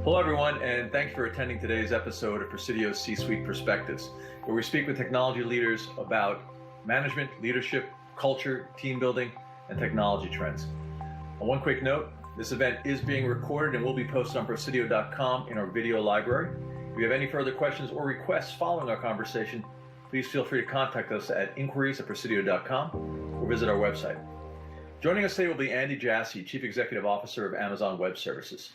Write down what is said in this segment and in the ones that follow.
Hello, everyone, and thanks for attending today's episode of Presidio's C-Suite Perspectives, where we speak with technology leaders about management, leadership, culture, team building, and technology trends. On one quick note, this event is being recorded and will be posted on Presidio.com in our video library. If you have any further questions or requests following our conversation, please feel free to contact us at inquiries@presidio.com or visit our website. Joining us today will be Andy Jassy, Chief Executive Officer of Amazon Web Services.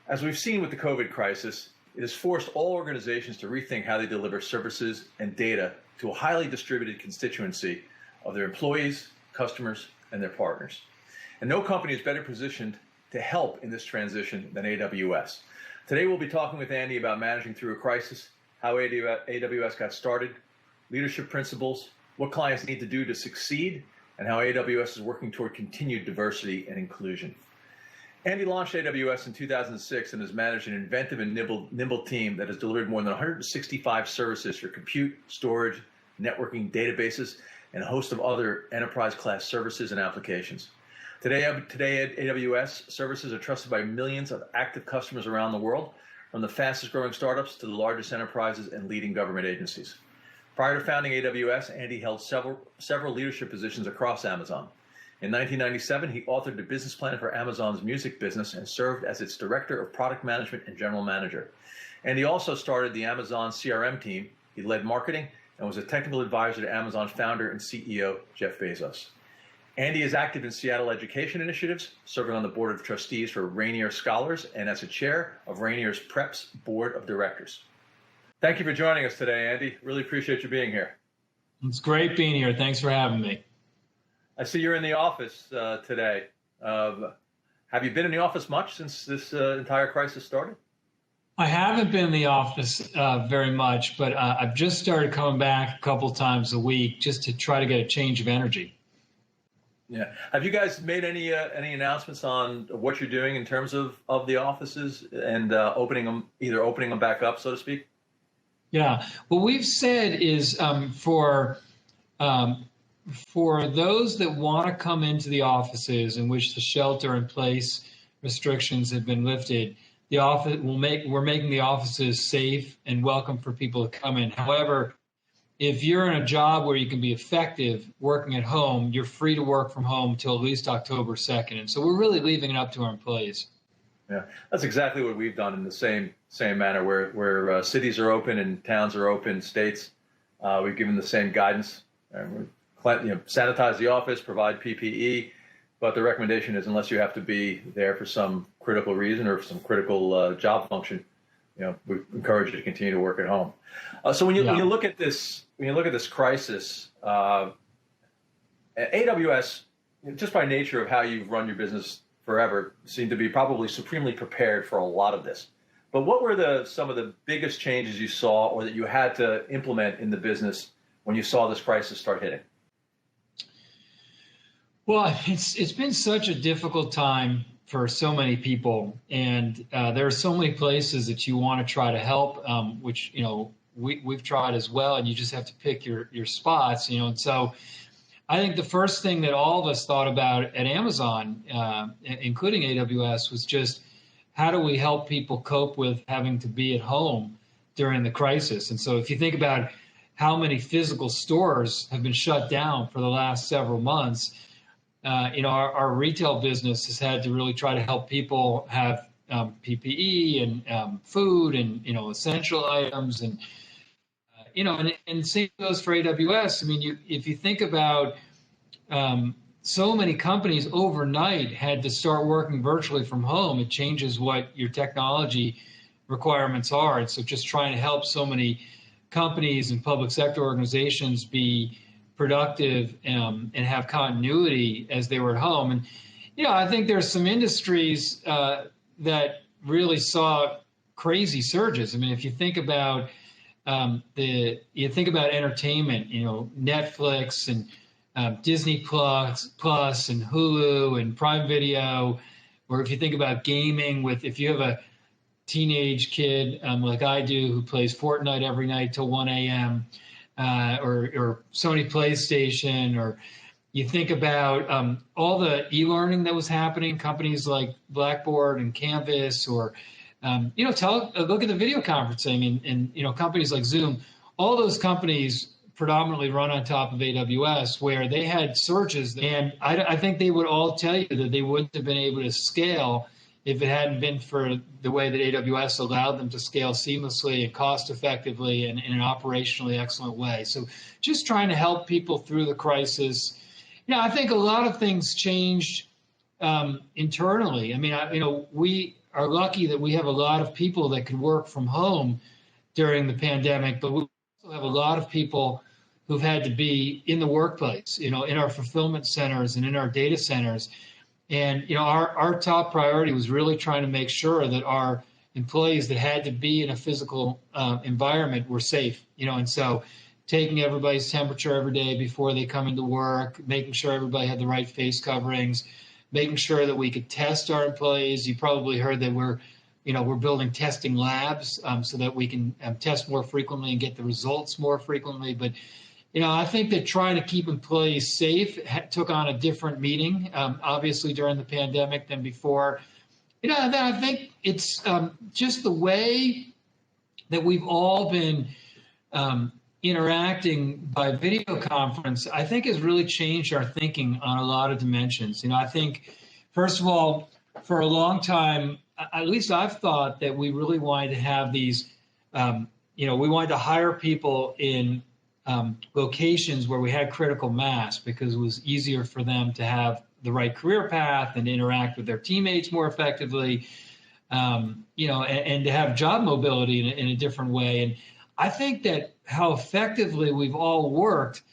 As we've seen with the COVID crisis, it has forced all organizations to rethink how they deliver services and data to a highly distributed constituency of their employees, customers, and their partners. And no company is better positioned to help in this transition than AWS. Today we'll be talking with Andy about managing through a crisis, how AWS got started, leadership principles, what clients need to do to succeed, and how AWS is working toward continued diversity and inclusion. Andy launched AWS in 2006 and has managed an inventive and nimble team that has delivered more than 165 services for compute, storage, networking, databases, and a host of other enterprise-class services and applications. Today, AWS services are trusted by millions of active customers around the world, from the fastest-growing startups to the largest enterprises and leading government agencies. Prior to founding AWS, Andy held several leadership positions across Amazon. In 1997, he authored the business plan for Amazon's music business and served as its Director of Product Management and General Manager. And he also started the Amazon CRM team. He led marketing and was a technical advisor to Amazon founder and CEO Jeff Bezos. Andy is active in Seattle education initiatives, serving on the board of trustees for Rainier Scholars and as a chair of Rainier's Preps Board of Directors. Thank you for joining us today, Andy. Really appreciate you being here. It's great being here. Thanks for having me. I see you're in the office today. Have you been in the office much since this entire crisis started? I haven't been in the office very much, but I've just started coming back a couple times a week just to try to get a change of energy. Yeah. Have you guys made any announcements on what you're doing in terms of the offices and opening them back up, so to speak? Yeah. What we've said is for those that want to come into the offices in which the shelter-in-place restrictions have been lifted, we're making the offices safe and welcome for people to come in. However, if you're in a job where you can be effective working at home, you're free to work from home until at least October 2nd. And so we're really leaving it up to our employees. Yeah, that's exactly what we've done in the same manner where cities are open and towns are open, states. We've given the same guidance. Sanitize the office, provide PPE, but the recommendation is unless you have to be there for some critical reason or some critical job function, we encourage you to continue to work at home. So when you look at this crisis, AWS, just by nature of how you've run your business forever, seem to be probably supremely prepared for a lot of this. But what were some of the biggest changes you saw or that you had to implement in the business when you saw this crisis start hitting? Well, it's been such a difficult time for so many people, and there are so many places that you want to try to help, which we've tried as well, and you just have to pick your spots, And so, I think the first thing that all of us thought about at Amazon, including AWS, was just how do we help people cope with having to be at home during the crisis? And so, if you think about how many physical stores have been shut down for the last several months. Our retail business has had to really try to help people have PPE and food and, essential items. And, and same goes for AWS. I mean, if you think about so many companies overnight had to start working virtually from home, it changes what your technology requirements are. And so just trying to help so many companies and public sector organizations be productive and have continuity as they were at home. And, I think there's some industries that really saw crazy surges. I mean, if you think about entertainment, Netflix and Disney Plus and Hulu and Prime Video, or if you think about gaming if you have a teenage kid like I do who plays Fortnite every night till 1 a.m., or Sony PlayStation, or you think about all the e-learning that was happening, companies like Blackboard and Canvas, or look at the video conferencing and companies like Zoom. All those companies predominantly run on top of AWS, where they had surges, and I think they would all tell you that they wouldn't have been able to scale if it hadn't been for the way that AWS allowed them to scale seamlessly and cost effectively and in an operationally excellent way. So just trying to help people through the crisis. I think a lot of things changed internally. I mean, we are lucky that we have a lot of people that could work from home during the pandemic, but we also have a lot of people who've had to be in the workplace, in our fulfillment centers and in our data centers. And, our top priority was really trying to make sure that our employees that had to be in a physical environment were safe, and so taking everybody's temperature every day before they come into work, making sure everybody had the right face coverings, making sure that we could test our employees. You probably heard that we're building testing labs so that we can test more frequently and get the results more frequently. But I think that trying to keep employees safe took on a different meaning, obviously, during the pandemic than before. I think it's just the way that we've all been interacting by video conference, I think has really changed our thinking on a lot of dimensions. I think, first of all, for a long time, at least I've thought that we really wanted to have these, we wanted to hire people in locations where we had critical mass because it was easier for them to have the right career path and interact with their teammates more effectively, and to have job mobility in a different way. And I think that how effectively we've all worked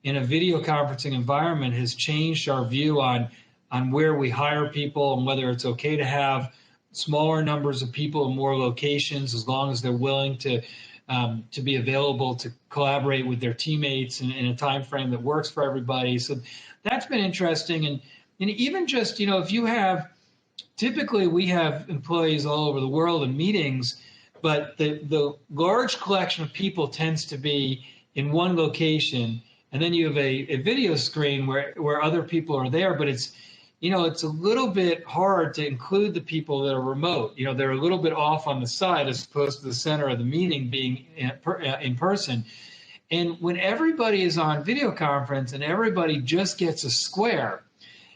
in a video conferencing environment has changed our view on where we hire people and whether it's okay to have smaller numbers of people in more locations as long as they're willing to be available to collaborate with their teammates in a time frame that works for everybody. So that's been interesting. And even just, if you have, typically we have employees all over the world in meetings, but the large collection of people tends to be in one location. And then you have a video screen where other people are there, but it's a little bit hard to include the people that are remote. They're a little bit off on the side as opposed to the center of the meeting being in person. And when everybody is on video conference and everybody just gets a square,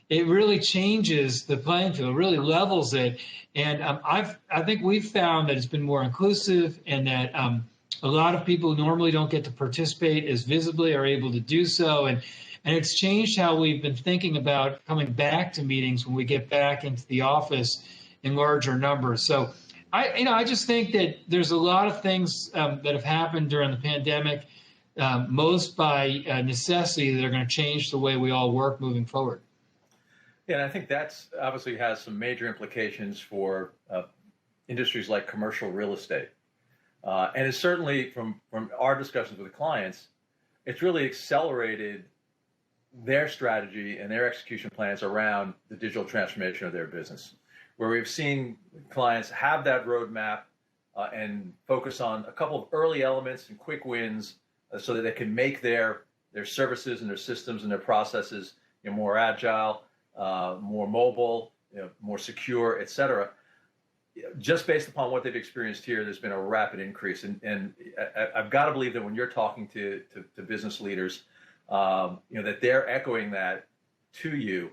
it really changes the playing field, really levels it. And I think we've found that it's been more inclusive and that a lot of people who normally don't get to participate as visibly are able to do so. And it's changed how we've been thinking about coming back to meetings when we get back into the office in larger numbers. So I just think that there's a lot of things that have happened during the pandemic, most by necessity, that are going to change the way we all work moving forward. Yeah, and I think that's obviously has some major implications for industries like commercial real estate. And it's certainly, from our discussions with the clients, it's really accelerated their strategy and their execution plans around the digital transformation of their business, where we've seen clients have that roadmap and focus on a couple of early elements and quick wins so that they can make their services and their systems and their processes more agile, more mobile, more secure, et cetera. Just based upon what they've experienced here, there's been a rapid increase. And I've got to believe that when you're talking to business leaders, that they're echoing that to you.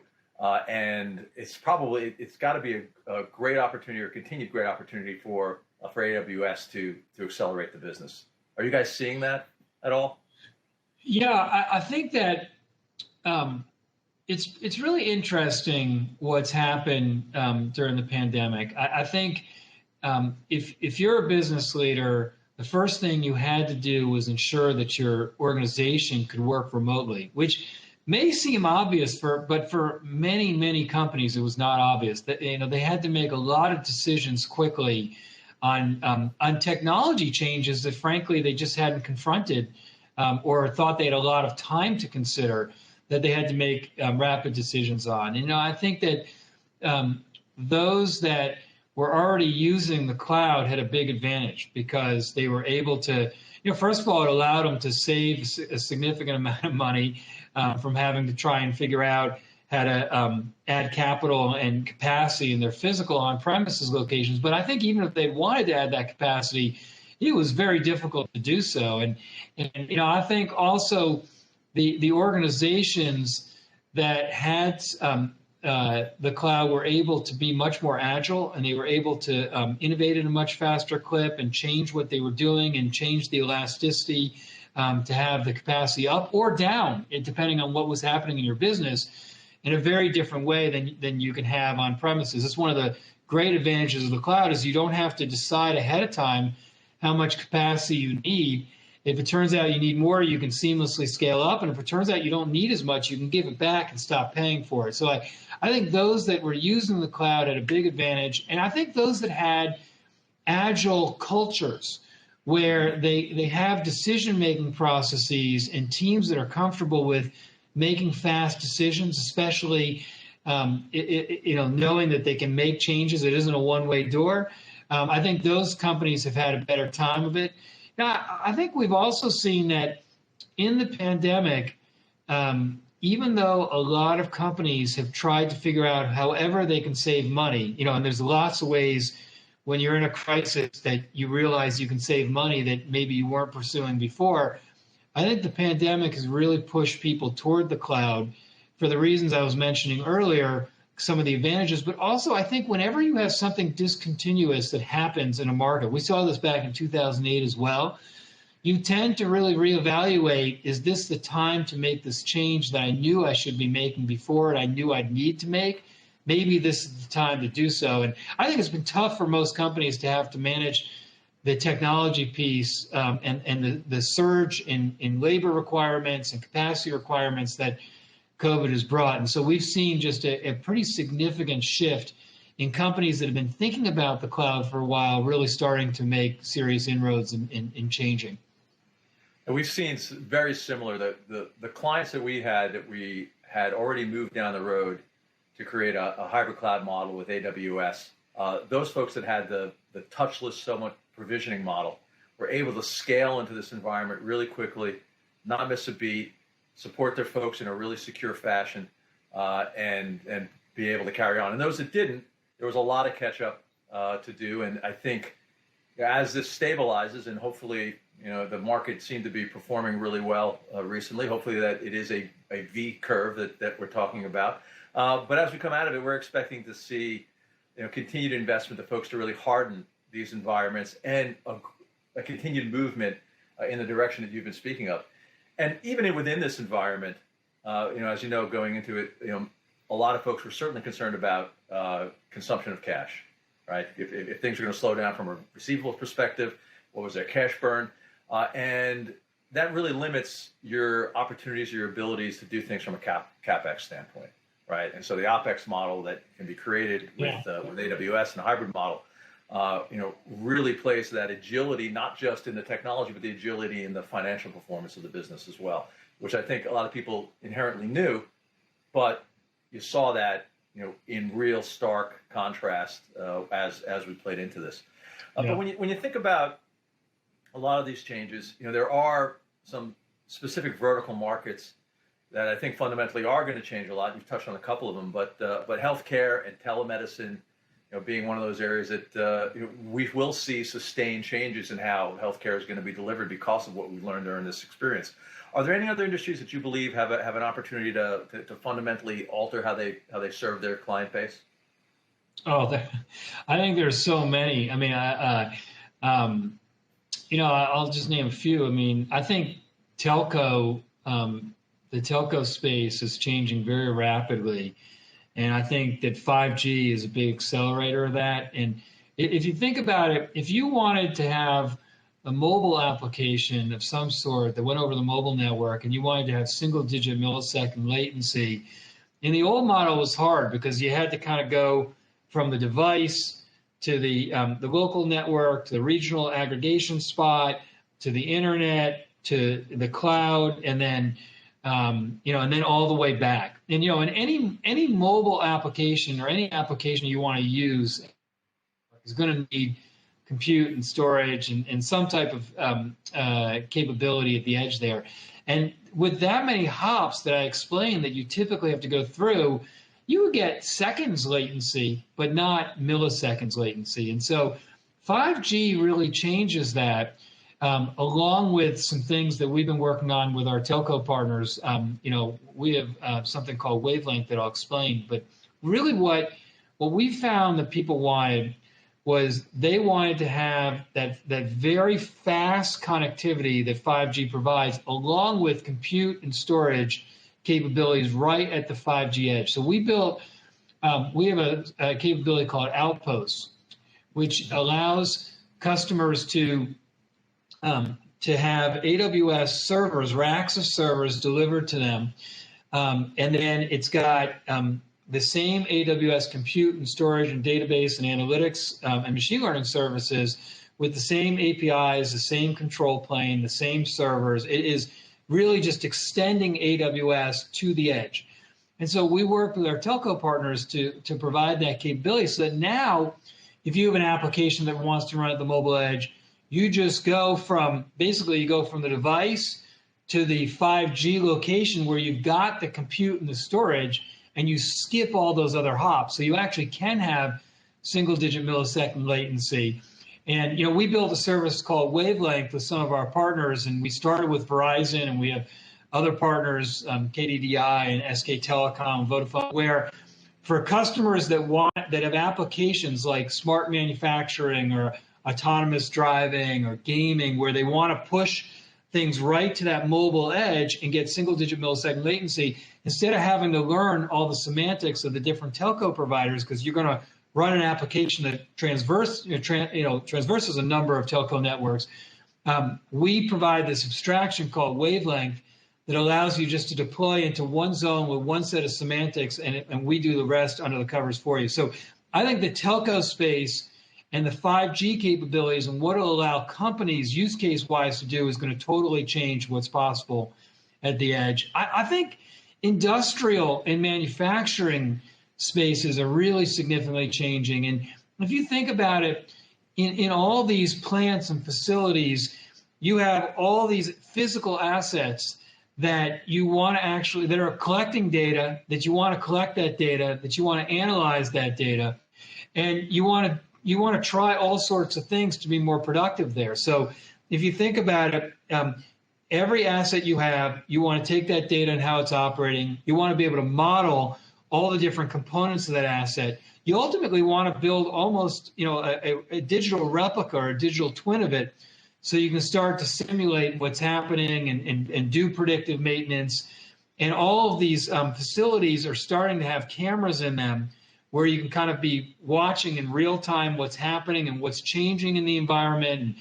And it's got to be a great opportunity or continued great opportunity for AWS to accelerate the business. Are you guys seeing that at all? Yeah, I think that it's really interesting what's happened during the pandemic. I think if you're a business leader, the first thing you had to do was ensure that your organization could work remotely, which may seem obvious but for many, many companies, it was not obvious. That they had to make a lot of decisions quickly on technology changes that, frankly, they just hadn't confronted or thought they had a lot of time to consider, that they had to make rapid decisions on. I think that those that were already using the cloud had a big advantage because they were able to, first of all, it allowed them to save a significant amount of money from having to try and figure out, had to add capital and capacity in their physical on-premises locations. But I think even if they wanted to add that capacity, it was very difficult to do so. And I think also the organizations that had the cloud were able to be much more agile, and they were able to innovate at a much faster clip and change what they were doing and change the elasticity to have the capacity up or down, depending on what was happening in your business, in a very different way than you can have on premises. It's one of the great advantages of the cloud is you don't have to decide ahead of time how much capacity you need. If it turns out you need more, you can seamlessly scale up. And if it turns out you don't need as much, you can give it back and stop paying for it. So I think those that were using the cloud had a big advantage. And I think those that had agile cultures where they have decision-making processes and teams that are comfortable with making fast decisions, especially knowing that they can make changes. It isn't a one-way door. I think those companies have had a better time of it. Now, I think we've also seen that in the pandemic, even though a lot of companies have tried to figure out however they can save money, and there's lots of ways when you're in a crisis that you realize you can save money that maybe you weren't pursuing before. I think the pandemic has really pushed people toward the cloud for the reasons I was mentioning earlier, some of the advantages, but also I think whenever you have something discontinuous that happens in a market, we saw this back in 2008 as well, you tend to really reevaluate, is this the time to make this change that I knew I should be making before and I knew I'd need to make? Maybe this is the time to do so. And I think it's been tough for most companies to have to manage the technology piece and the surge in labor requirements and capacity requirements that COVID has brought. And so we've seen just a pretty significant shift in companies that have been thinking about the cloud for a while, really starting to make serious inroads in changing. And we've seen very similar, the clients that we had already moved down the road to create a hybrid cloud model with AWS. Those folks that had the touchless, somewhat provisioning model were able to scale into this environment really quickly, not miss a beat, support their folks in a really secure fashion, and be able to carry on. And those that didn't, there was a lot of catch up to do. And I think as this stabilizes, and hopefully, the market seemed to be performing really well recently. Hopefully that it is a V curve that we're talking about. But as we come out of it, we're expecting to see continued investment of folks to really harden these environments and a continued movement in the direction that you've been speaking of. And even within this environment, as you know, going into it, a lot of folks were certainly concerned about consumption of cash, right? If things are going to slow down from a receivables perspective, what was their cash burn? And that really limits your opportunities, your abilities to do things from a CapEx standpoint, right? And so the OpEx model that can be created with AWS and a hybrid model, really plays that agility, not just in the technology, but the agility in the financial performance of the business as well, which I think a lot of people inherently knew, but you saw that, in real stark contrast as we played into this. But when you think about a lot of these changes, there are some specific vertical markets that I think fundamentally are going to change a lot. You've touched on a couple of them, but healthcare and telemedicine, being one of those areas that we will see sustained changes in how healthcare is going to be delivered because of what we've learned during this experience. Are there any other industries that you believe have an opportunity to fundamentally alter how they serve their client base? Oh, I think there's so many. I mean, I'll just name a few. I mean, I think the telco space is changing very rapidly. And I think that 5G is a big accelerator of that. And if you think about it, if you wanted to have a mobile application of some sort that went over the mobile network and you wanted to have single-digit millisecond latency, in the old model it was hard because you had to kind of go from the device to the local network, to the regional aggregation spot, to the internet, to the cloud, and then and then all the way back. And in any mobile application or any application you want to use is going to need compute and storage and some type of capability at the edge there. And with that many hops that I explained that you typically have to go through, you would get seconds latency, but not milliseconds latency. And so 5G really changes that, along with some things that we've been working on with our telco partners. We have something called wavelength that I'll explain. But really what we found that people wanted was they wanted to have that very fast connectivity that 5G provides, along with compute and storage capabilities right at the 5G edge. So we have a capability called Outposts, which allows customers to have AWS servers, racks of servers delivered to them, and then it's got the same AWS compute and storage and database and analytics and machine learning services with the same APIs, the same control plane, the same servers. It is really just extending AWS to the edge. And so we work with our telco partners to provide that capability so that now, if you have an application that wants to run at the mobile edge, you just go from the device to the 5G location where you've got the compute and the storage, and you skip all those other hops. So you actually can have single-digit millisecond latency. And we built a service called Wavelength with some of our partners, and we started with Verizon, and we have other partners, KDDI and SK Telecom, Vodafone, where for customers that have applications like smart manufacturing or autonomous driving or gaming, where they want to push things right to that mobile edge and get single-digit millisecond latency, instead of having to learn all the semantics of the different telco providers, because you're going to run an application that traverses a number of telco networks. We provide this abstraction called Wavelength that allows you just to deploy into one zone with one set of semantics, and we do the rest under the covers for you. So I think the telco space and the 5G capabilities and what it'll allow companies use case-wise to do is going to totally change what's possible at the edge. I think industrial and manufacturing spaces are really significantly changing. And if you think about it, in all these plants and facilities, you have all these physical assets that you want to that are collecting data, that you want to collect that data, that you want to analyze that data, and you want to try all sorts of things to be more productive there. So if you think about it, every asset you have, you want to take that data and how it's operating. You want to be able to model all the different components of that asset. You ultimately want to build almost, a digital replica or a digital twin of it, so you can start to simulate what's happening and do predictive maintenance. And all of these facilities are starting to have cameras in them where you can kind of be watching in real time what's happening and what's changing in the environment. And,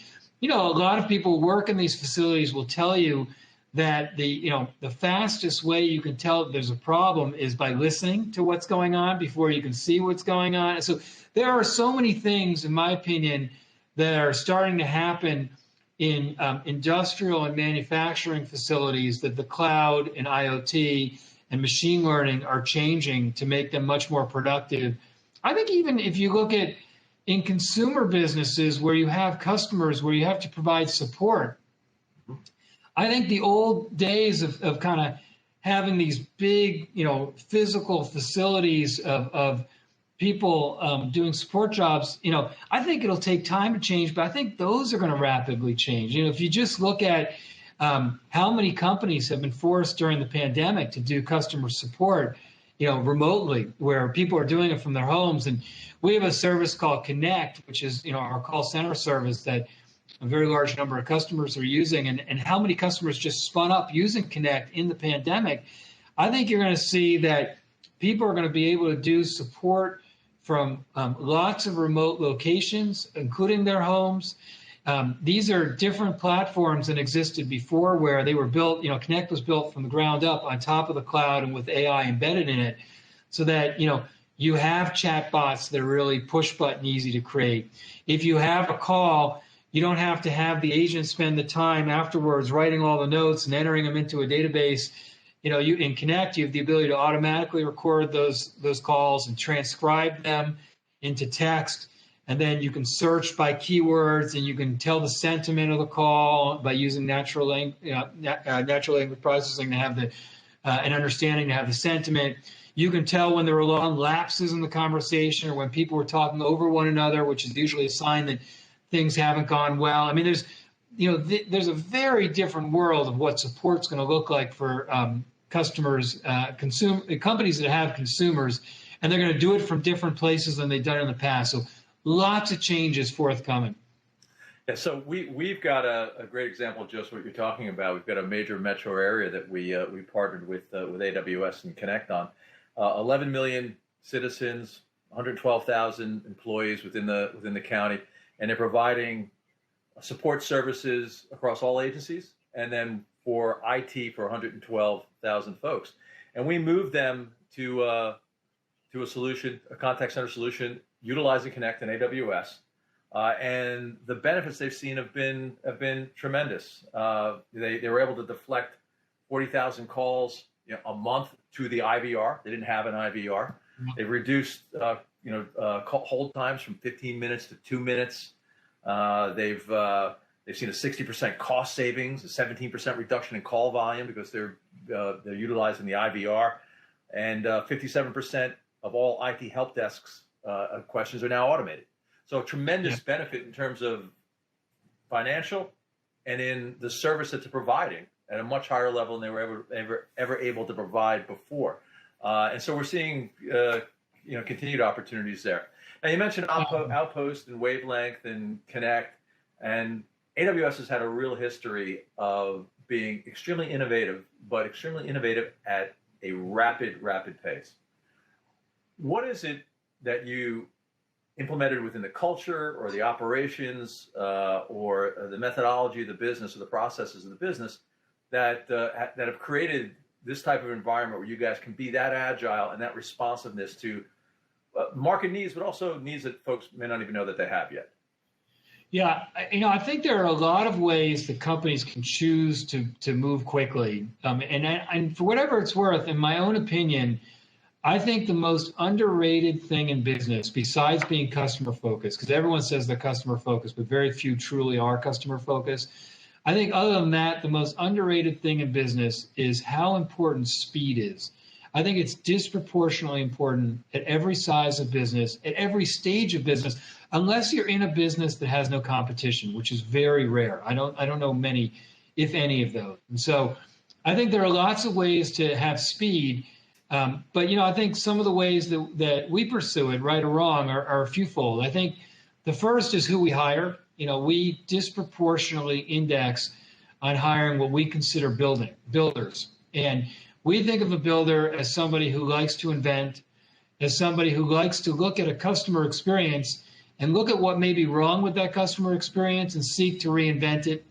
a lot of people who work in these facilities will tell you that the fastest way you can tell that there's a problem is by listening to what's going on before you can see what's going on. So there are so many things, in my opinion, that are starting to happen in industrial and manufacturing facilities that the cloud and IoT and machine learning are changing to make them much more productive. I think even if you look at in consumer businesses where you have customers where you have to provide support, I think the old days of kind of having these big, physical facilities of people doing support jobs, I think it'll take time to change, but I think those are going to rapidly change. If you just look at how many companies have been forced during the pandemic to do customer support, remotely, where people are doing it from their homes. And we have a service called Connect, which is, our call center service that a very large number of customers are using, and how many customers just spun up using Connect in the pandemic. I think you're going to see that people are going to be able to do support from lots of remote locations, including their homes. These are different platforms than existed before, where they were built, Connect was built from the ground up on top of the cloud and with AI embedded in it, so that, you have chatbots that are really push button easy to create. If you have a call, you don't have to have the agent spend the time afterwards writing all the notes and entering them into a database. You in Connect, you have the ability to automatically record those calls and transcribe them into text. and then you can search by keywords, and you can tell the sentiment of the call by using natural language processing to have the an understanding to have the sentiment. You can tell when there were long lapses in the conversation or when people were talking over one another, which is usually a sign that things haven't gone well. I mean, there's a very different world of what support's going to look like for customers, companies that have consumers, and they're going to do it from different places than they've done in the past. So lots of changes forthcoming. Yeah, so we've got a great example of just what you're talking about. We've got a major metro area that we partnered with AWS and Connect on. 11 million citizens, 112,000 employees within the county, and they're providing support services across all agencies, and then for IT for 112,000 folks. And we moved them to a solution, a contact center solution, utilizing Connect and AWS. And the benefits they've seen have been tremendous. They were able to deflect 40,000 calls a month to the IVR. They didn't have an IVR. They've reduced hold times from 15 minutes to 2 minutes. They've seen a 60% cost savings, a 17% reduction in call volume because they're utilizing the IVR, and 57% of all IT help desks questions are now automated. So tremendous benefit in terms of financial and in the service that they're providing at a much higher level than they were ever able to provide before. And so we're seeing continued opportunities there. Now you mentioned Outpost and Wavelength and Connect, and AWS has had a real history of being extremely innovative, but extremely innovative at a rapid pace. What is it that you implemented within the culture or the operations or the methodology of the business or the processes of the business that have created this type of environment where you guys can be that agile and that responsiveness to market needs, but also needs that folks may not even know that they have yet? Yeah, I think there are a lot of ways that companies can choose to move quickly. And for whatever it's worth, in my own opinion, I think the most underrated thing in business, besides being customer focused, because everyone says they're customer focused, but very few truly are customer focused. I think other than that, the most underrated thing in business is how important speed is. I think it's disproportionately important at every size of business, at every stage of business, unless you're in a business that has no competition, which is very rare. I don't know many, if any, of those. And so I think there are lots of ways to have speed. But I think some of the ways that we pursue it, right or wrong, are a fewfold. I think the first is who we hire. We disproportionately index on hiring what we consider builders. And we think of a builder as somebody who likes to invent, as somebody who likes to look at a customer experience and look at what may be wrong with that customer experience and seek to reinvent it,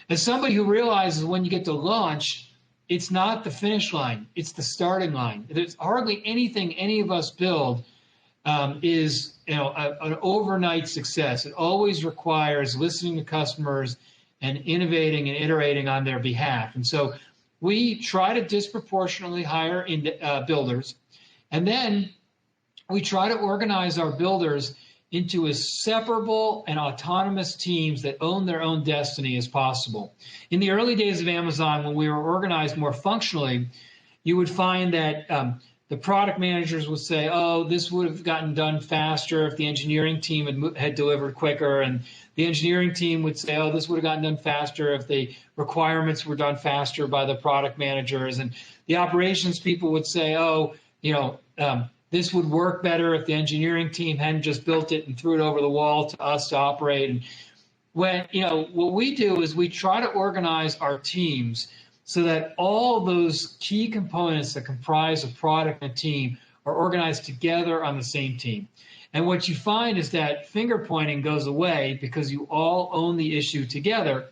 as somebody who realizes when you get to launch, it's not the finish line, it's the starting line. There's hardly anything any of us build is an overnight success. It always requires listening to customers and innovating and iterating on their behalf. And so we try to disproportionately hire builders, and then we try to organize our builders into as separable and autonomous teams that own their own destiny as possible. In the early days of Amazon, when we were organized more functionally, you would find that the product managers would say, oh, this would have gotten done faster if the engineering team had delivered quicker. And the engineering team would say, oh, this would have gotten done faster if the requirements were done faster by the product managers. And the operations people would say, oh, this would work better if the engineering team hadn't just built it and threw it over the wall to us to operate. And what we do is we try to organize our teams so that all those key components that comprise a product and a team are organized together on the same team. And what you find is that finger pointing goes away because you all own the issue together.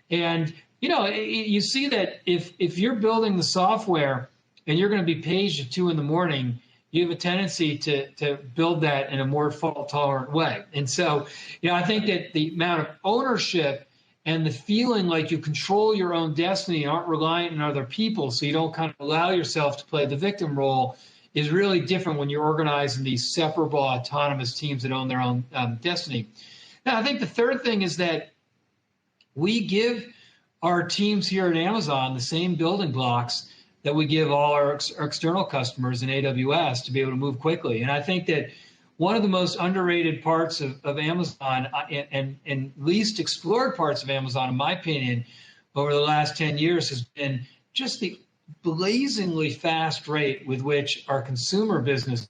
And you see that if you're building the software and you're going to be paged at 2 a.m, you have a tendency to build that in a more fault-tolerant way. And so, I think that the amount of ownership and the feeling like you control your own destiny and aren't reliant on other people, so you don't kind of allow yourself to play the victim role, is really different when you're organized in these separable autonomous teams that own their own destiny. Now, I think the third thing is that we give our teams here at Amazon the same building blocks that we give all our external customers in AWS to be able to move quickly. And I think that one of the most underrated parts of Amazon and least explored parts of Amazon, in my opinion, over the last 10 years has been just the blazingly fast rate with which our consumer business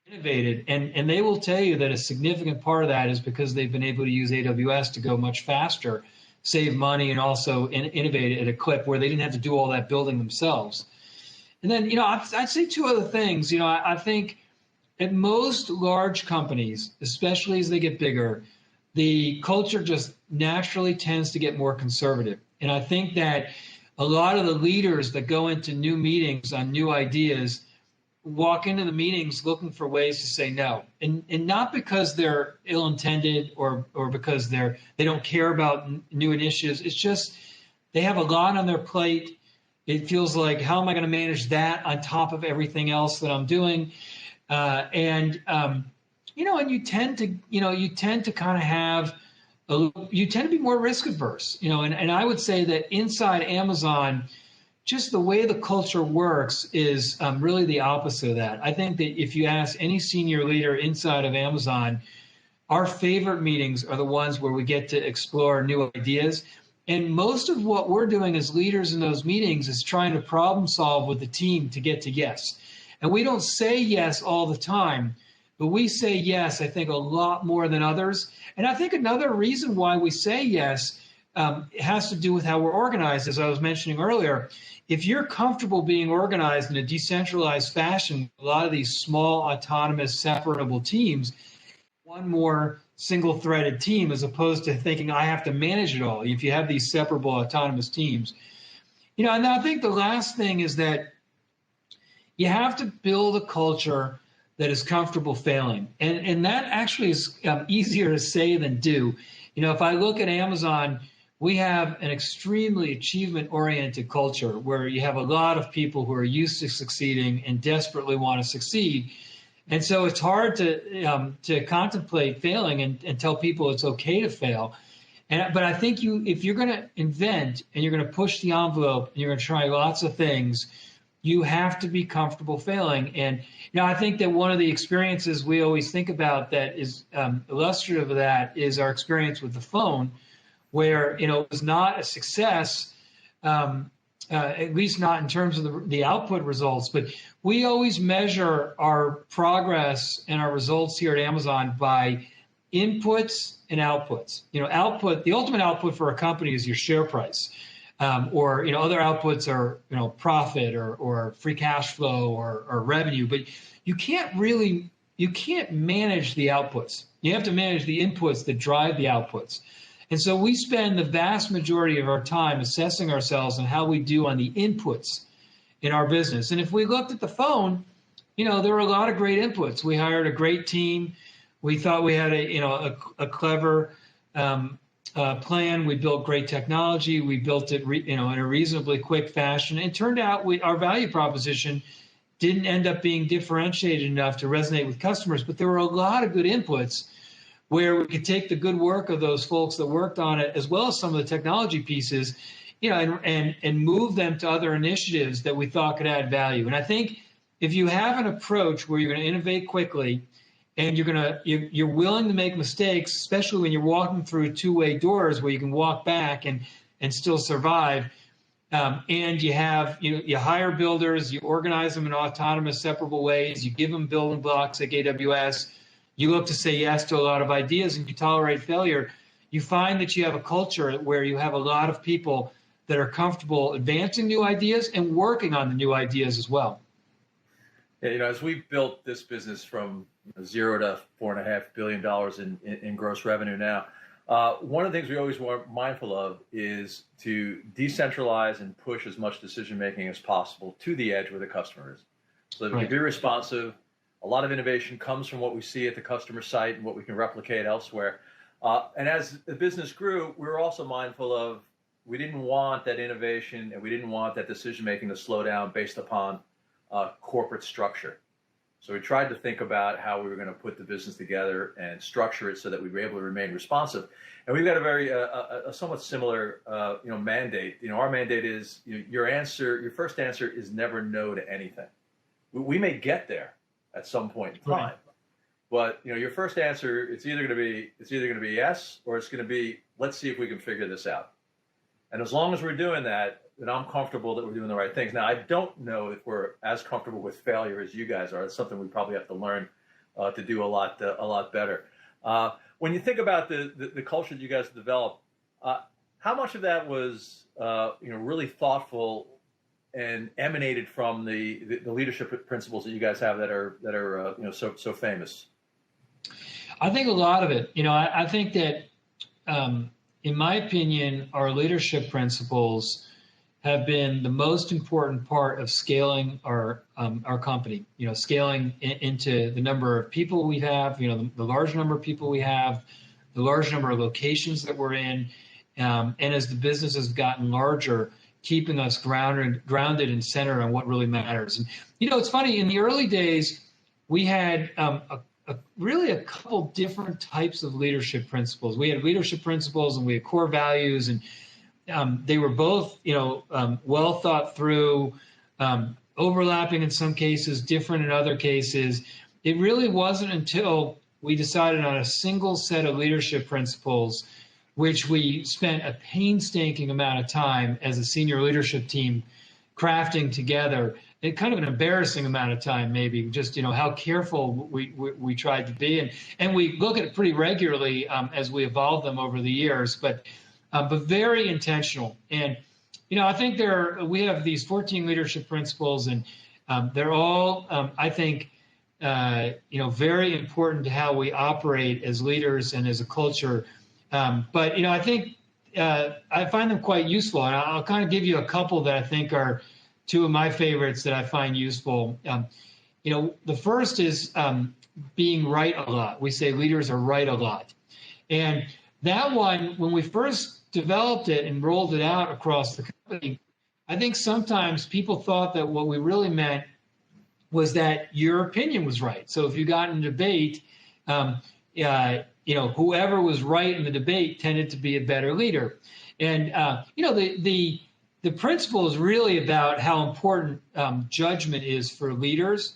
innovated. And they will tell you that a significant part of that is because they've been able to use AWS to go much faster, save money, and also innovate at a clip where they didn't have to do all that building themselves. And then, I'd say two other things. I think at most large companies, especially as they get bigger, the culture just naturally tends to get more conservative. And I think that a lot of the leaders that go into new meetings on new ideas walk into the meetings looking for ways to say no. And not because they're ill-intended or because they don't care about new initiatives. It's just they have a lot on their plate. It feels like, how am I going to manage that on top of everything else that I'm doing? And you tend to kind of have, you tend to be more risk averse, and I would say that inside Amazon, just the way the culture works is really the opposite of that. I think that if you ask any senior leader inside of Amazon, our favorite meetings are the ones where we get to explore new ideas. And most of what we're doing as leaders in those meetings is trying to problem solve with the team to get to yes. And we don't say yes all the time, but we say yes, I think, a lot more than others. And I think another reason why we say yes has to do with how we're organized, as I was mentioning earlier. If you're comfortable being organized in a decentralized fashion, a lot of these small, autonomous, separable teams, one more single-threaded team, as opposed to thinking I have to manage it all. If you have these separable, autonomous teams, and I think the last thing is that you have to build a culture that is comfortable failing, and that actually is easier to say than do. If I look at Amazon, we have an extremely achievement-oriented culture where you have a lot of people who are used to succeeding and desperately want to succeed. And so it's hard to contemplate failing and tell people it's okay to fail. But I think if you're going to invent and you're going to push the envelope and you're going to try lots of things, you have to be comfortable failing. And I think that one of the experiences we always think about that is illustrative of that is our experience with the phone, where it was not a success, at least not in terms of the output results. But we always measure our progress and our results here at Amazon by inputs and outputs. Output, the ultimate output for a company is your share price, or other outputs are profit or free cash flow or revenue. But you can't manage the outputs. You have to manage the inputs that drive the outputs. And so we spend the vast majority of our time assessing ourselves and how we do on the inputs in our business. And if we looked at the phone, there were a lot of great inputs. We hired a great team. We thought we had a clever plan. We built great technology. We built it in a reasonably quick fashion. It turned out our value proposition didn't end up being differentiated enough to resonate with customers. But there were a lot of good inputs where we could take the good work of those folks that worked on it, as well as some of the technology pieces, and move them to other initiatives that we thought could add value. And I think if you have an approach where you're going to innovate quickly and you're willing to make mistakes, especially when you're walking through two-way doors where you can walk back and still survive, and you hire builders, you organize them in autonomous, separable ways, you give them building blocks like AWS, you look to say yes to a lot of ideas, and you tolerate failure, you find that you have a culture where you have a lot of people that are comfortable advancing new ideas and working on the new ideas as well. Yeah, as we've built this business from $0 to $4.5 billion in gross revenue now, one of the things we always were mindful of is to decentralize and push as much decision-making as possible to the edge where the customer is. So that we can be responsive. A lot of innovation comes from what we see at the customer site and what we can replicate elsewhere. And as the business grew, we were also mindful of, we didn't want that innovation and we didn't want that decision-making to slow down based upon corporate structure. So we tried to think about how we were going to put the business together and structure it so that we were able to remain responsive. And we've got a very a somewhat similar mandate. Our mandate is your first answer is never no to anything. We may get there at some point in time, but your first answer it's either going to be yes, or it's going to be let's see if we can figure this out. And as long as we're doing that, then I'm comfortable that we're doing the right things. Now, I don't know if we're as comfortable with failure as you guys are. It's something we probably have to learn to do a lot better. When you think about the culture that you guys developed, how much of that was really thoughtful and emanated from the leadership principles that you guys have that are so famous? I think a lot of it. I think that, in my opinion, our leadership principles have been the most important part of scaling our company. Scaling into the number of people we have. The large number of people we have, the large number of locations that we're in, and as the business has gotten larger, keeping us grounded and centered on what really matters. And it's funny. In the early days, we had really a couple different types of leadership principles. We had leadership principles and we had core values, and they were both, well thought through, overlapping in some cases, different in other cases. It really wasn't until we decided on a single set of leadership principles, which we spent a painstaking amount of time as a senior leadership team crafting together. And kind of an embarrassing amount of time, maybe, just how careful we tried to be, and we look at it pretty regularly as we evolve them over the years, but very intentional. And I think we have these 14 leadership principles, and they're all I think very important to how we operate as leaders and as a culture. But I think I find them quite useful, and I'll kind of give you a couple that I think are two of my favorites that I find useful. The first is being right a lot. We say leaders are right a lot. And that one, when we first developed it and rolled it out across the company, I think sometimes people thought that what we really meant was that your opinion was right. So if you got in a debate, whoever was right in the debate tended to be a better leader. And, the principle is really about how important judgment is for leaders.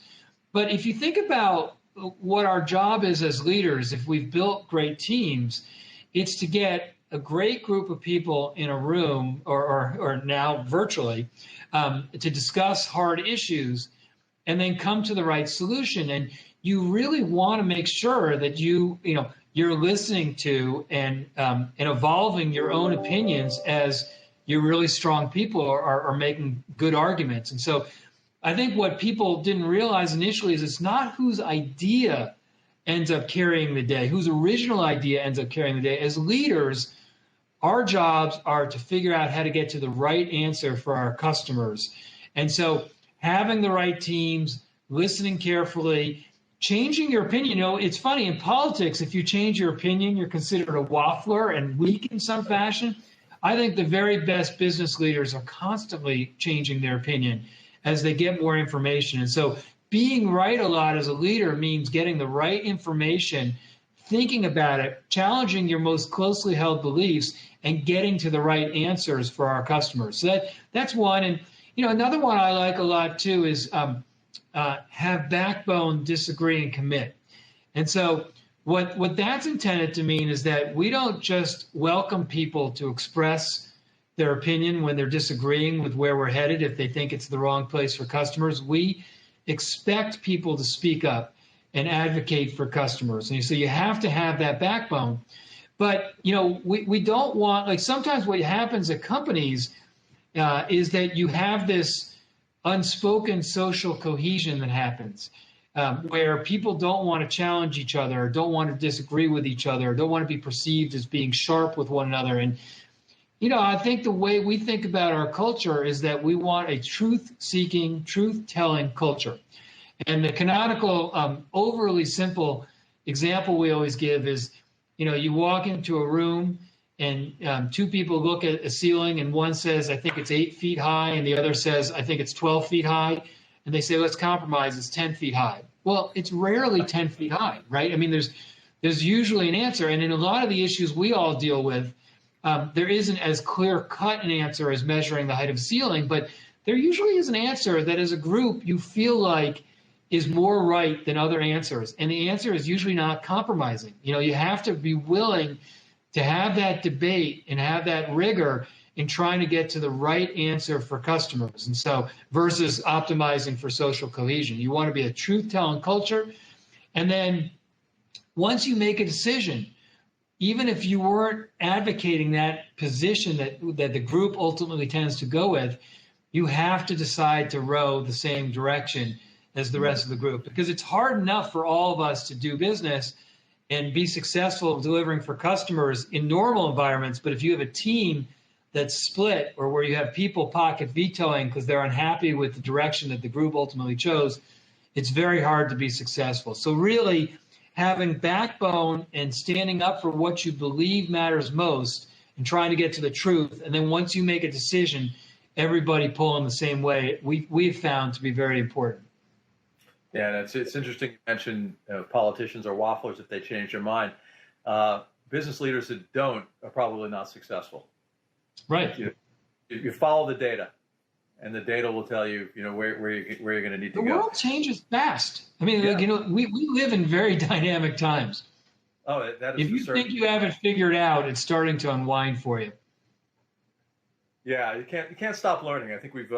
But if you think about what our job is as leaders, if we've built great teams, it's to get a great group of people in a room or now virtually to discuss hard issues and then come to the right solution. And you really want to make sure that you're listening to and evolving your own opinions as you're really strong people are making good arguments. And so I think what people didn't realize initially is it's not whose idea ends up carrying the day, whose original idea ends up carrying the day. As leaders, our jobs are to figure out how to get to the right answer for our customers. And so having the right teams, listening carefully, changing your opinion. It's funny, in politics, if you change your opinion, you're considered a waffler and weak in some fashion. I think the very best business leaders are constantly changing their opinion as they get more information. And so being right a lot as a leader means getting the right information, thinking about it, challenging your most closely held beliefs, and getting to the right answers for our customers. So that's one. And another one I like a lot too is have backbone, disagree, and commit. And so what that's intended to mean is that we don't just welcome people to express their opinion when they're disagreeing with where we're headed, if they think it's the wrong place for customers. We expect people to speak up and advocate for customers. And so you have to have that backbone. But, we don't want, like sometimes what happens at companies is that you have this unspoken social cohesion that happens. Where people don't want to challenge each other, or don't want to disagree with each other, or don't want to be perceived as being sharp with one another. And, I think the way we think about our culture is that we want a truth-seeking, truth-telling culture. And the canonical, overly simple example we always give is, you walk into a room and two people look at a ceiling and one says, I think it's 8 feet high, and the other says, I think it's 12 feet high. and they say, let's compromise, it's 10 feet high. Well, it's rarely 10 feet high, right? I mean, there's usually an answer. And in a lot of the issues we all deal with, there isn't as clear-cut an answer as measuring the height of ceiling, but there usually is an answer that as a group you feel like is more right than other answers. And the answer is usually not compromising. You have to be willing to have that debate and have that rigor in trying to get to the right answer for customers. And so versus optimizing for social cohesion, you want to be a truth-telling culture. And then once you make a decision, even if you weren't advocating that position that the group ultimately tends to go with, you have to decide to row the same direction as the rest of the group, because it's hard enough for all of us to do business and be successful delivering for customers in normal environments. But if you have a team that's split, or where you have people pocket vetoing because they're unhappy with the direction that the group ultimately chose, it's very hard to be successful. So really having backbone and standing up for what you believe matters most and trying to get to the truth. And then once you make a decision, everybody pulling the same way, we've found to be very important. Yeah, and it's interesting you mentioned politicians are wafflers if they change their mind. Business leaders that don't are probably not successful. Right. You follow the data, and the data will tell you, where you're going to need to go. The world changes fast. I mean, we live in very dynamic times. Oh, that is. If you think you have it figured out, it's starting to unwind for you. Yeah, you can't stop learning. I think we've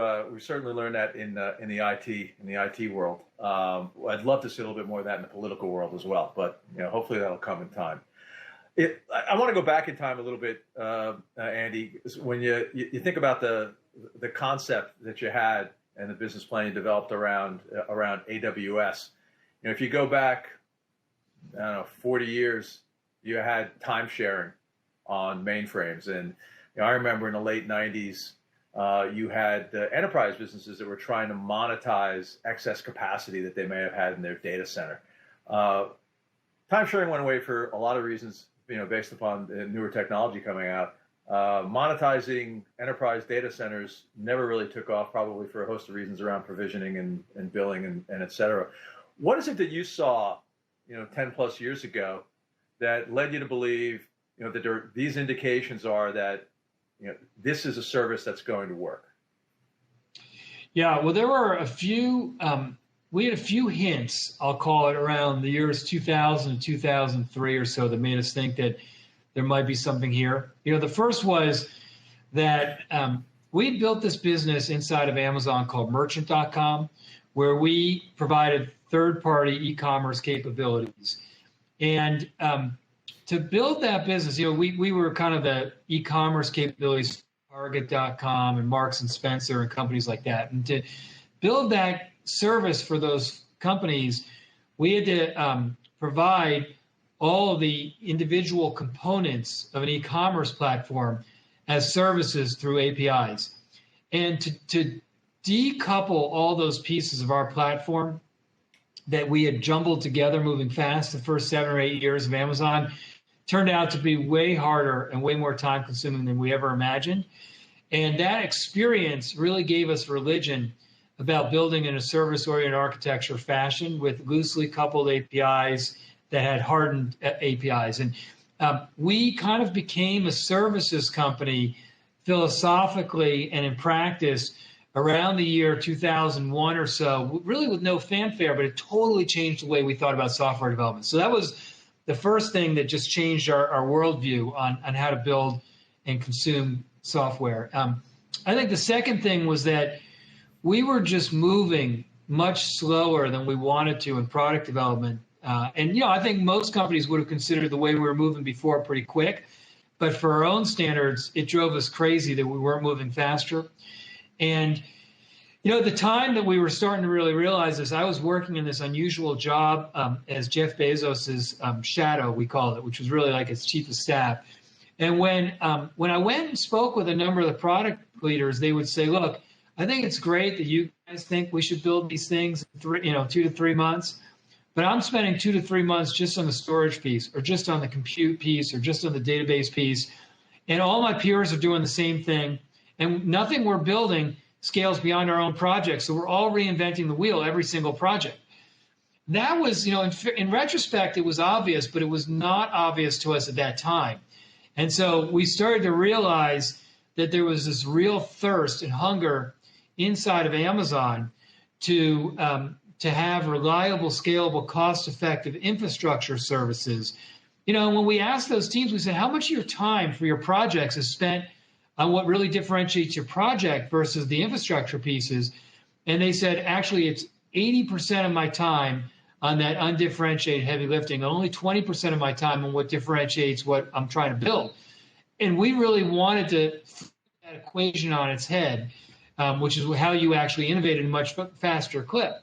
certainly learned that in the IT world. I'd love to see a little bit more of that in the political world as well, but hopefully that'll come in time. I want to go back in time a little bit, Andy. When you think about the concept that you had and the business plan you developed around AWS, if you go back, 40 years, you had time sharing on mainframes, and I remember in the late 90s, you had enterprise businesses that were trying to monetize excess capacity that they may have had in their data center. Time sharing went away for a lot of reasons, based upon the newer technology coming out. Monetizing enterprise data centers never really took off, probably for a host of reasons around provisioning and billing and et cetera. What is it that you saw, 10 plus years ago that led you to believe, that these indications are that this is a service that's going to work? Yeah, well, there were a few, we had a few hints, I'll call it, around the years 2000 and 2003 or so that made us think that there might be something here. The first was that we built this business inside of Amazon called Merchant.com, where we provided third-party e-commerce capabilities. And to build that business, we were kind of the e-commerce capabilities, Target.com and Marks and Spencer and companies like that. And to build that service for those companies, we had to provide all of the individual components of an e-commerce platform as services through APIs. And to decouple all those pieces of our platform that we had jumbled together moving fast the first 7 or 8 years of Amazon turned out to be way harder and way more time consuming than we ever imagined. And that experience really gave us religion about building in a service-oriented architecture fashion with loosely coupled APIs that had hardened APIs. And we kind of became a services company philosophically and in practice around the year 2001 or so, really with no fanfare, but it totally changed the way we thought about software development. So that was the first thing that just changed our worldview on how to build and consume software. I think the second thing was that we were just moving much slower than we wanted to in product development. And I think most companies would have considered the way we were moving before pretty quick. But for our own standards, it drove us crazy that we weren't moving faster. And at the time that we were starting to really realize this, I was working in this unusual job as Jeff Bezos's shadow, we called it, which was really like his chief of staff. And when I went and spoke with a number of the product leaders, they would say, look, I think it's great that you guys think we should build these things in 2 to 3 months, but I'm spending 2 to 3 months just on the storage piece or just on the compute piece or just on the database piece. And all my peers are doing the same thing. And nothing we're building scales beyond our own projects. So we're all reinventing the wheel every single project. That was, in retrospect, it was obvious, but it was not obvious to us at that time. And so we started to realize that there was this real thirst and hunger inside of Amazon to have reliable, scalable, cost-effective infrastructure services. When we asked those teams, we said, how much of your time for your projects is spent on what really differentiates your project versus the infrastructure pieces? And they said, actually, it's 80% of my time on that undifferentiated heavy lifting, and only 20% of my time on what differentiates what I'm trying to build. And we really wanted to flip that equation on its head, which is how you actually innovate at a much faster clip.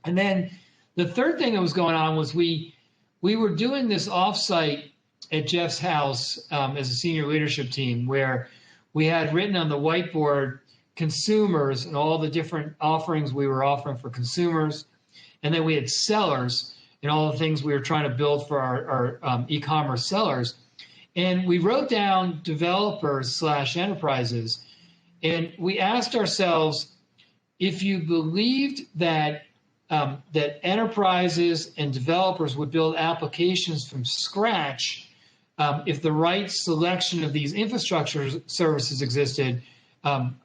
And then the third thing that was going on was we were doing this offsite at Jeff's house as a senior leadership team, where we had written on the whiteboard consumers and all the different offerings we were offering for consumers. And then we had sellers and all the things we were trying to build for our e-commerce sellers. And we wrote down developers/enterprises. And we asked ourselves, if you believed that enterprises and developers would build applications from scratch, if the right selection of these infrastructure services existed,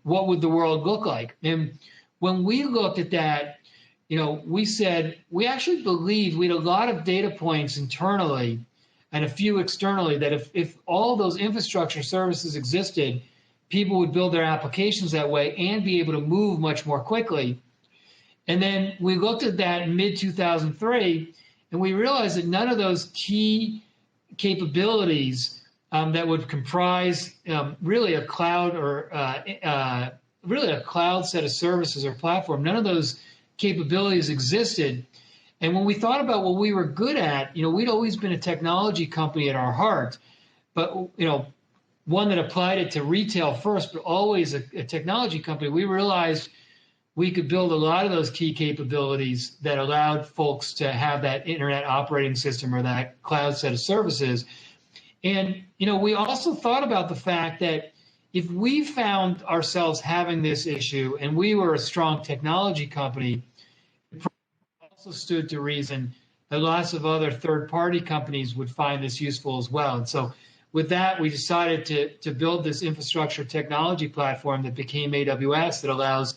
what would the world look like? And when we looked at that, we said, we actually believed we had a lot of data points internally and a few externally that if all those infrastructure services existed, people would build their applications that way and be able to move much more quickly. And then we looked at that in mid-2003, and we realized that none of those key capabilities that would comprise really a cloud or really a cloud set of services or platform, none of those capabilities existed. And when we thought about what we were good at, we'd always been a technology company at our heart, but one that applied it to retail first, but always a technology company. We realized we could build a lot of those key capabilities that allowed folks to have that internet operating system or that cloud set of services. And we also thought about the fact that if we found ourselves having this issue and we were a strong technology company, also stood to reason that lots of other third-party companies would find this useful as well. And so with that, we decided to build this infrastructure technology platform that became AWS, that allows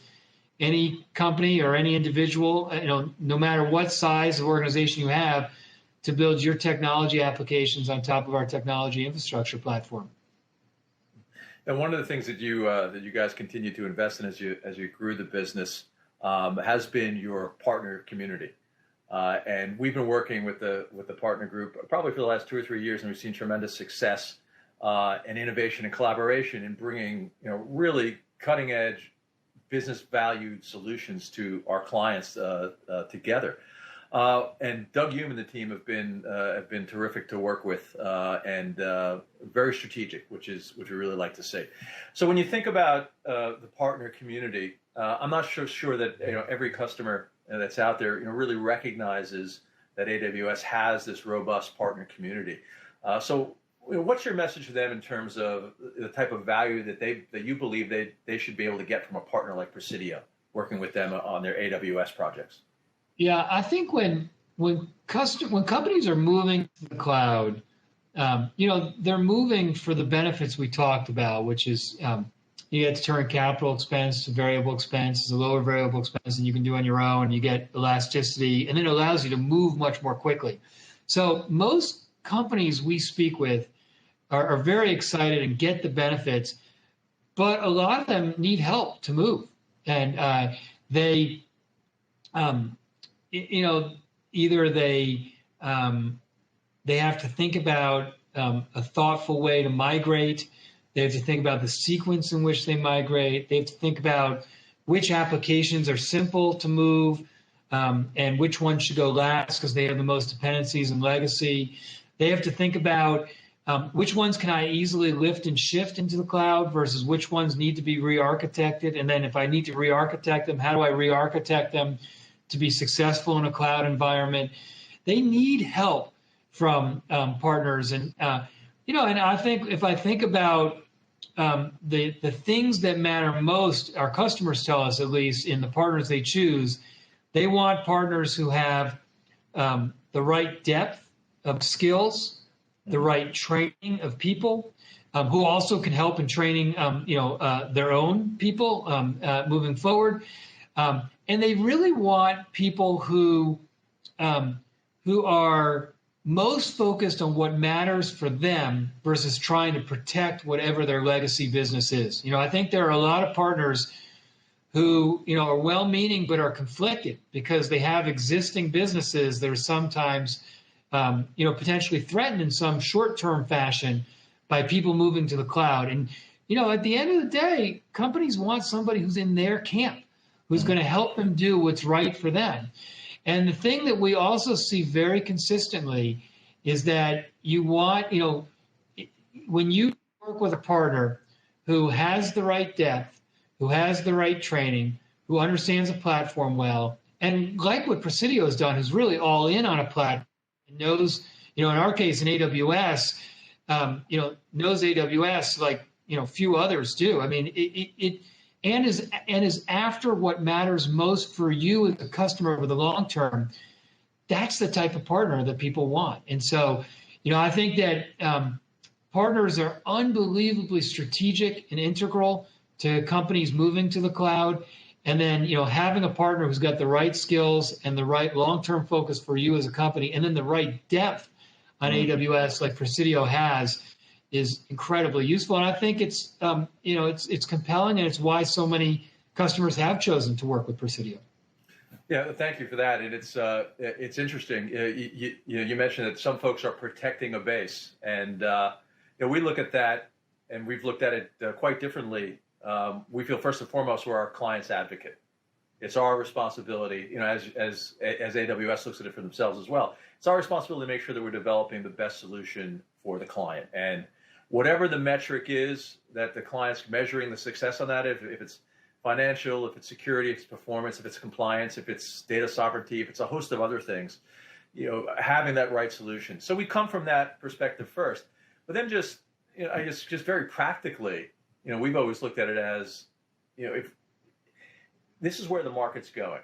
any company or any individual, no matter what size of organization you have, to build your technology applications on top of our technology infrastructure platform. And one of the things that you guys continue to invest in as you grew the business has been your partner community, and we've been working with the partner group probably for the last 2 or 3 years, and we've seen tremendous success and innovation and collaboration in bringing really cutting edge business valued solutions to our clients together. And Doug Hume and the team have been terrific to work with and very strategic, which we really like to see. So when you think about the partner community, I'm not sure that every customer that's out there really recognizes that AWS has this robust partner community. So what's your message to them in terms of the type of value that you believe they should be able to get from a partner like Presidio, working with them on their AWS projects? Yeah, I think when companies are moving to the cloud, they're moving for the benefits we talked about, which is you get to turn capital expense to variable expense. It's a lower variable expense than you can do on your own. You get elasticity, and then it allows you to move much more quickly. So most companies we speak with are very excited and get the benefits, but a lot of them need help to move, and they either they have to think about a thoughtful way to migrate. They have to think about the sequence in which they migrate. They have to think about which applications are simple to move and which ones should go last because they have the most dependencies and legacy. They have to think about which ones can I easily lift and shift into the cloud versus which ones need to be re-architected. And then if I need to re-architect them, how do I re-architect them to be successful in a cloud environment? They need help from partners. And, and I think if I think about the things that matter most, our customers tell us, at least in the partners they choose, they want partners who have the right depth of skills, the right training of people, who also can help in training, their own people moving forward. And they really want people who are most focused on what matters for them versus trying to protect whatever their legacy business is. I think there are a lot of partners who, are well-meaning but are conflicted because they have existing businesses that are sometimes, potentially threatened in some short-term fashion by people moving to the cloud. And, at the end of the day, companies want somebody who's in their camp, who's going to help them do what's right for them. And the thing that we also see very consistently is that you want, when you work with a partner who has the right depth, who has the right training, who understands a platform well, and like what Presidio has done, who's really all in on a platform, and knows, in our case in AWS, knows AWS like, few others do. I mean, it is after what matters most for you as a customer over the long term. That's the type of partner that people want. And so, I think that partners are unbelievably strategic and integral to companies moving to the cloud. And then, having a partner who's got the right skills and the right long-term focus for you as a company, and then the right depth on AWS like Presidio has, is incredibly useful. And I think it's, it's compelling, and it's why so many customers have chosen to work with Presidio. Yeah, thank you for that. And it's interesting. You mentioned that some folks are protecting a base, and we look at that, and we've looked at it quite differently. We feel first and foremost we're our client's advocate. It's our responsibility, as AWS looks at it for themselves as well. It's our responsibility to make sure that we're developing the best solution for the client. And whatever the metric is that the client's measuring the success on that, if it's financial, if it's security, if it's performance, if it's compliance, if it's data sovereignty, if it's a host of other things, having that right solution. So we come from that perspective first. But then just very practically, we've always looked at it as, if this is where the market's going.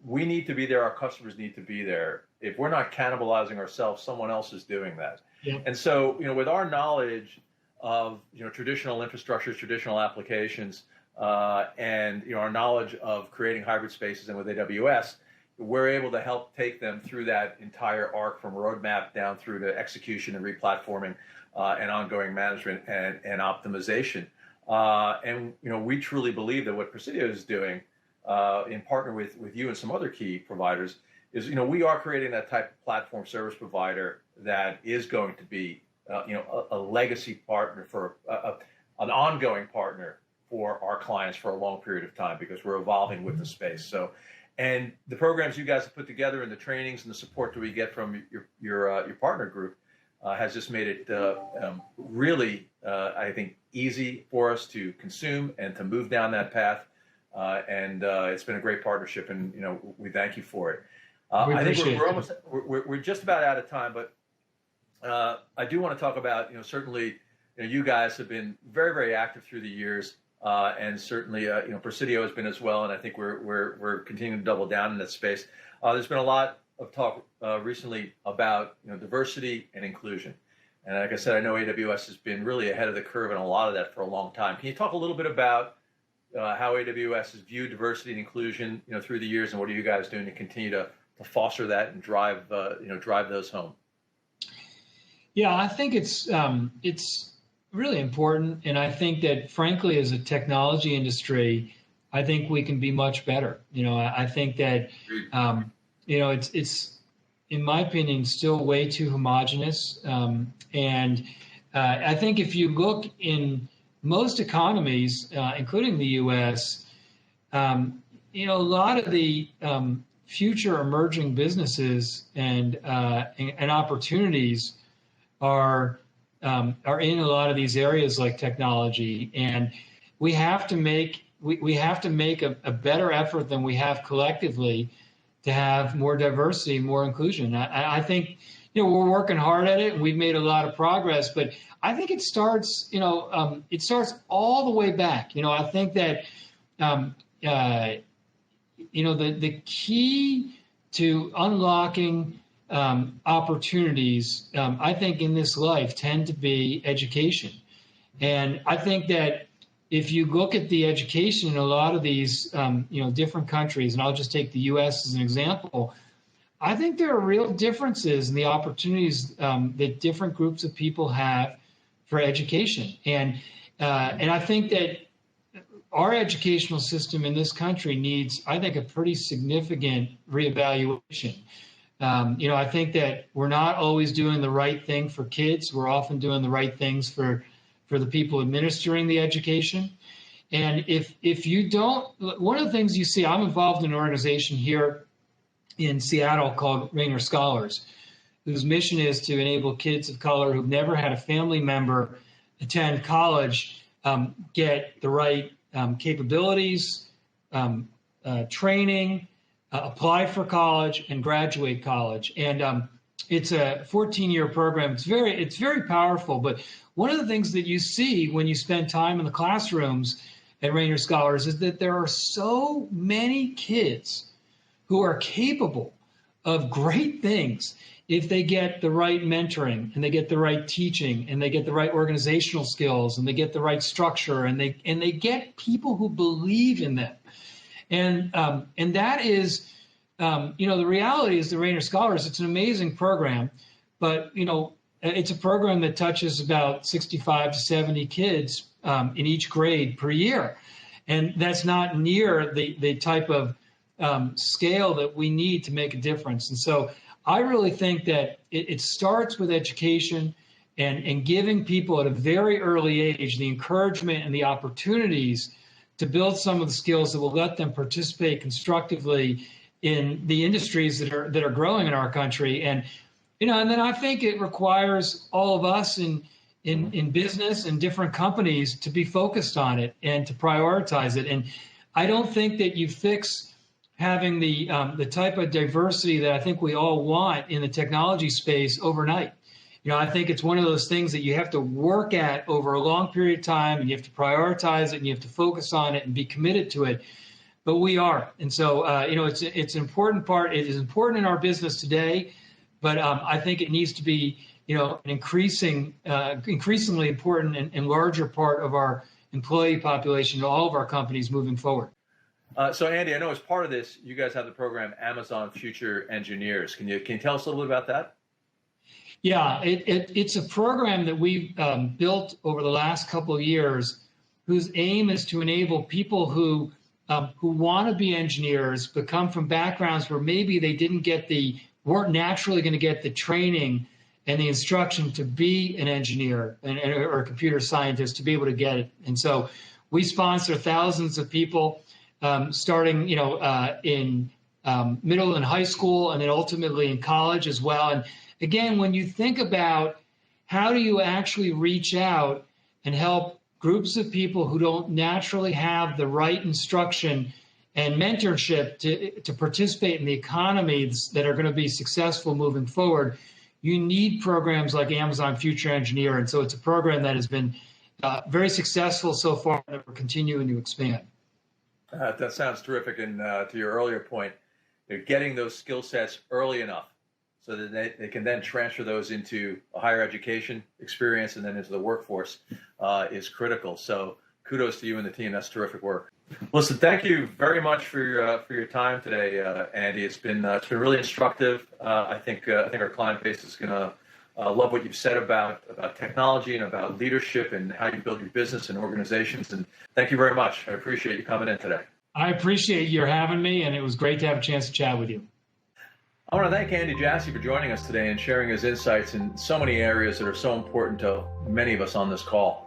We need to be there. Our customers need to be there. If we're not cannibalizing ourselves, someone else is doing that. Yeah. And so, with our knowledge of, traditional infrastructures, traditional applications, and, our knowledge of creating hybrid spaces, and with AWS, we're able to help take them through that entire arc from roadmap down through to execution and replatforming and ongoing management and optimization. And, we truly believe that what Presidio is doing in partner with you and some other key providers is, we are creating that type of platform service provider that is going to be, a legacy partner for an ongoing partner for our clients for a long period of time, because we're evolving with the space. So, and the programs you guys have put together and the trainings and the support that we get from your partner group has just made it really, I think, easy for us to consume and to move down that path. And it's been a great partnership, and we thank you for it. I think we're just about out of time, but I do want to talk about certainly you guys have been very, very active through the years, and certainly Presidio has been as well, and I think we're continuing to double down in that space. There's been a lot of talk recently about diversity and inclusion, and like I said, I know AWS has been really ahead of the curve in a lot of that for a long time. Can you talk a little bit about how AWS has viewed diversity and inclusion through the years, and what are you guys doing to continue to foster that and drive those home? Yeah, I think it's really important, and I think that frankly, as a technology industry, I think we can be much better. I think that it's in my opinion still way too homogenous, and I think if you look in most economies, including the U.S., a lot of the future emerging businesses and opportunities are in a lot of these areas like technology, and we have to make a better effort than we have collectively to have more diversity, more inclusion. I think we're working hard at it, and we've made a lot of progress. But I think it starts, it starts all the way back. I think that, the key to unlocking opportunities, I think, in this life tend to be education. And I think that if you look at the education in a lot of these, different countries, and I'll just take the U.S. as an example, I think there are real differences in the opportunities that different groups of people have for education. And I think that our educational system in this country needs, I think, a pretty significant reevaluation. I think that we're not always doing the right thing for kids. We're often doing the right things for the people administering the education. And if you don't, one of the things you see, I'm involved in an organization here in Seattle called Rainer Scholars, whose mission is to enable kids of color who've never had a family member attend college, get the right capabilities, training, apply for college, and graduate college. And it's a 14-year program. It's very powerful. But one of the things that you see when you spend time in the classrooms at Rainer Scholars is that there are so many kids who are capable of great things if they get the right mentoring, and they get the right teaching, and they get the right organizational skills, and they get the right structure, and they get people who believe in them. And that is, the reality is the Rainer Scholars, it's an amazing program, but, it's a program that touches about 65 to 70 kids in each grade per year. And that's not near the type of scale that we need to make a difference. And so I really think that it starts with education and giving people at a very early age the encouragement and the opportunities to build some of the skills that will let them participate constructively in the industries that are growing in our country. And and then I think it requires all of us in business and different companies to be focused on it and to prioritize it. And I don't think that you fix having the type of diversity that I think we all want in the technology space overnight. I think it's one of those things that you have to work at over a long period of time, and you have to prioritize it, and you have to focus on it and be committed to it. But we are. And so, it's an important part. It is important in our business today, but I think it needs to be, an increasingly important and larger part of our employee population to all of our companies moving forward. So Andy, I know as part of this, you guys have the program Amazon Future Engineers. Can you tell us a little bit about that? Yeah, it's a program that we've built over the last couple of years, whose aim is to enable people who want to be engineers but come from backgrounds where maybe they weren't naturally going to get the training and the instruction to be an engineer or a computer scientist to be able to get it. And so we sponsor thousands of people, starting in middle and high school, and then ultimately in college as well. And again, when you think about how do you actually reach out and help groups of people who don't naturally have the right instruction and mentorship to participate in the economies that are going to be successful moving forward, you need programs like Amazon Future Engineer. And so it's a program that has been very successful so far, and we're continuing to expand. That sounds terrific. And to your earlier point, getting those skill sets early enough so that they can then transfer those into a higher education experience and then into the workforce is critical. So kudos to you and the team. That's terrific work. Listen, thank you very much for your time today, Andy. It's been really instructive. I think our client base is going to love what you've said about technology and about leadership and how you build your business and organizations. And thank you very much. I appreciate you coming in today. I appreciate your having me, and it was great to have a chance to chat with you. I want to thank Andy Jassy for joining us today and sharing his insights in so many areas that are so important to many of us on this call.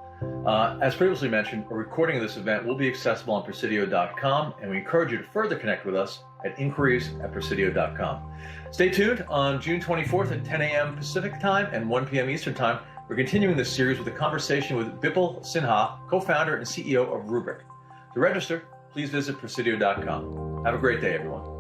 As previously mentioned, a recording of this event will be accessible on Presidio.com, and we encourage you to further connect with us at inquiries@Presidio.com. Stay tuned on June 24th at 10 a.m. Pacific time and 1 p.m. Eastern time. We're continuing this series with a conversation with Bipul Sinha, co-founder and CEO of Rubrik. To register, please visit Presidio.com. Have a great day, everyone.